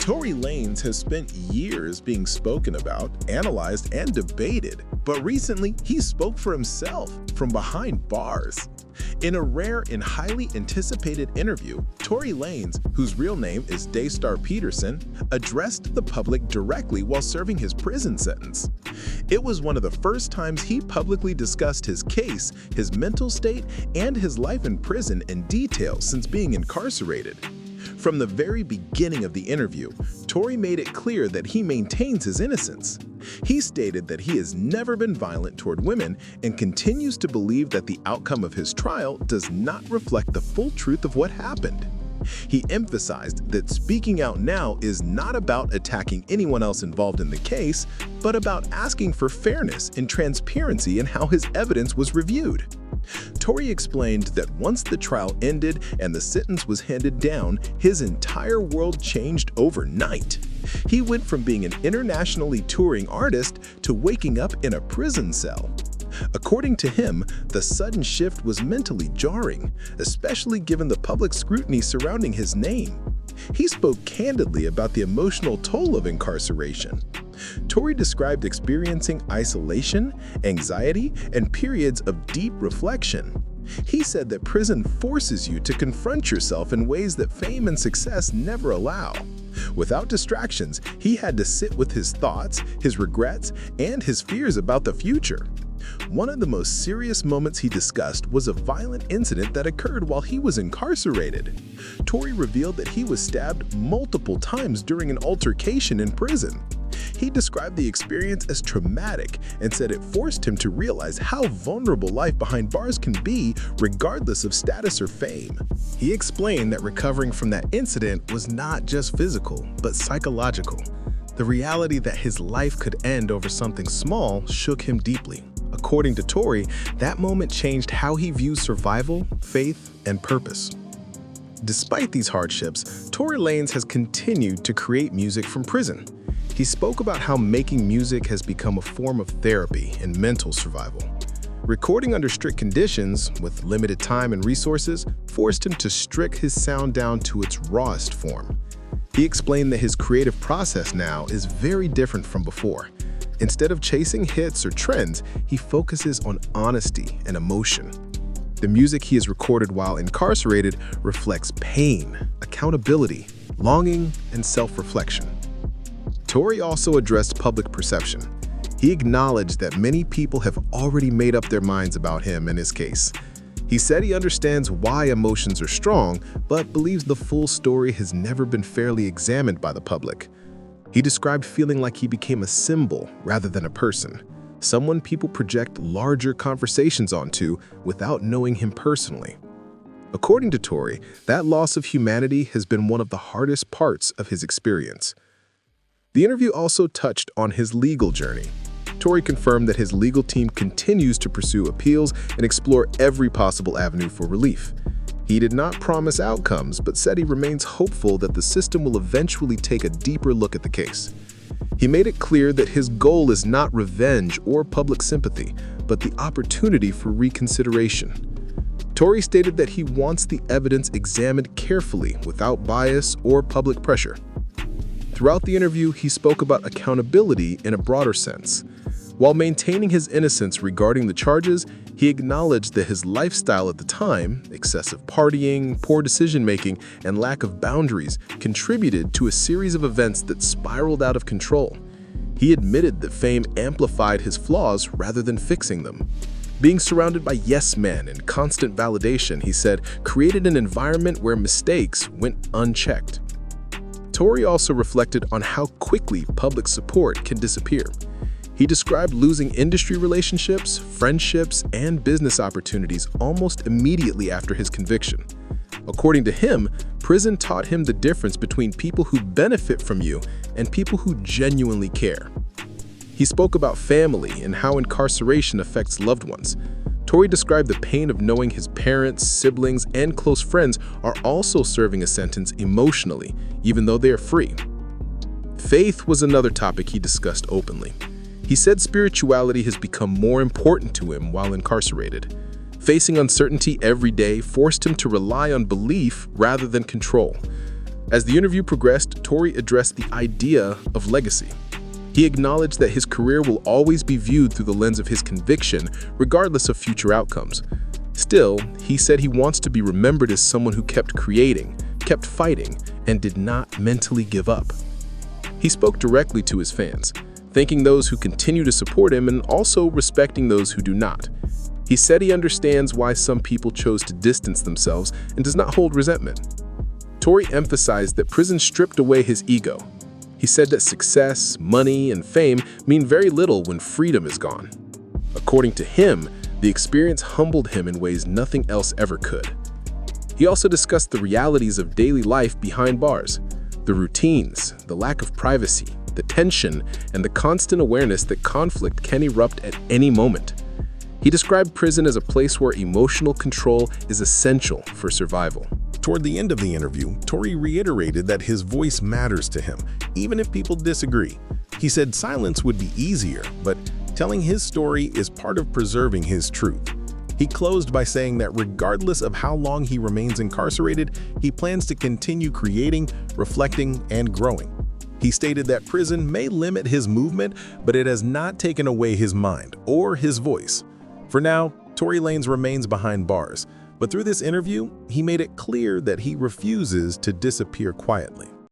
Tory Lanez has spent years being spoken about, analyzed, and debated, but recently he spoke for himself from behind bars. In a rare and highly anticipated interview, Tory Lanez, whose real name is Daystar Peterson, addressed the public directly while serving his prison sentence. It was one of the first times he publicly discussed his case, his mental state, and his life in prison in detail since being incarcerated. From the very beginning of the interview, Tory made it clear that he maintains his innocence. He stated that he has never been violent toward women and continues to believe that the outcome of his trial does not reflect the full truth of what happened. He emphasized that speaking out now is not about attacking anyone else involved in the case, but about asking for fairness and transparency in how his evidence was reviewed. Tory explained that once the trial ended and the sentence was handed down, his entire world changed overnight. He went from being an internationally touring artist to waking up in a prison cell. According to him, the sudden shift was mentally jarring, especially given the public scrutiny surrounding his name. He spoke candidly about the emotional toll of incarceration. Tory described experiencing isolation, anxiety, and periods of deep reflection. He said that prison forces you to confront yourself in ways that fame and success never allow. Without distractions, he had to sit with his thoughts, his regrets, and his fears about the future. One of the most serious moments he discussed was a violent incident that occurred while he was incarcerated. Tory revealed that he was stabbed multiple times during an altercation in prison. He described the experience as traumatic and said it forced him to realize how vulnerable life behind bars can be, regardless of status or fame. He explained that recovering from that incident was not just physical, but psychological. The reality that his life could end over something small shook him deeply. According to Tory, that moment changed how he views survival, faith, and purpose. Despite these hardships, Tory Lanez has continued to create music from prison. He spoke about how making music has become a form of therapy and mental survival. Recording under strict conditions, with limited time and resources, forced him to strip his sound down to its rawest form. He explained that his creative process now is very different from before. Instead of chasing hits or trends, he focuses on honesty and emotion. The music he has recorded while incarcerated reflects pain, accountability, longing, and self-reflection. Tory also addressed public perception. He acknowledged that many people have already made up their minds about him and his case. He said he understands why emotions are strong, but believes the full story has never been fairly examined by the public. He described feeling like he became a symbol rather than a person, someone people project larger conversations onto without knowing him personally. According to Tory, that loss of humanity has been one of the hardest parts of his experience. The interview also touched on his legal journey. Tory confirmed that his legal team continues to pursue appeals and explore every possible avenue for relief. He did not promise outcomes, but said he remains hopeful that the system will eventually take a deeper look at the case. He made it clear that his goal is not revenge or public sympathy, but the opportunity for reconsideration. Tory stated that he wants the evidence examined carefully without bias or public pressure. Throughout the interview, he spoke about accountability in a broader sense. While maintaining his innocence regarding the charges, he acknowledged that his lifestyle at the time, excessive partying, poor decision-making, and lack of boundaries, contributed to a series of events that spiraled out of control. He admitted that fame amplified his flaws rather than fixing them. Being surrounded by yes men and constant validation, he said, created an environment where mistakes went unchecked. Tory also reflected on how quickly public support can disappear. He described losing industry relationships, friendships, and business opportunities almost immediately after his conviction. According to him, prison taught him the difference between people who benefit from you and people who genuinely care. He spoke about family and how incarceration affects loved ones. Tory described the pain of knowing his parents, siblings, and close friends are also serving a sentence emotionally, even though they are free. Faith was another topic he discussed openly. He said spirituality has become more important to him while incarcerated. Facing uncertainty every day forced him to rely on belief rather than control. As the interview progressed, Tory addressed the idea of legacy. He acknowledged that his career will always be viewed through the lens of his conviction, regardless of future outcomes. Still, he said he wants to be remembered as someone who kept creating, kept fighting, and did not mentally give up. He spoke directly to his fans, thanking those who continue to support him and also respecting those who do not. He said he understands why some people chose to distance themselves and does not hold resentment. Tory emphasized that prison stripped away his ego. He said that success, money, and fame mean very little when freedom is gone. According to him, the experience humbled him in ways nothing else ever could. He also discussed the realities of daily life behind bars, the routines, the lack of privacy, the tension, and the constant awareness that conflict can erupt at any moment. He described prison as a place where emotional control is essential for survival. Toward the end of the interview, Tory reiterated that his voice matters to him, even if people disagree. He said silence would be easier, but telling his story is part of preserving his truth. He closed by saying that regardless of how long he remains incarcerated, he plans to continue creating, reflecting, and growing. He stated that prison may limit his movement, but it has not taken away his mind or his voice. For now, Tory Lanez remains behind bars, but through this interview, he made it clear that he refuses to disappear quietly.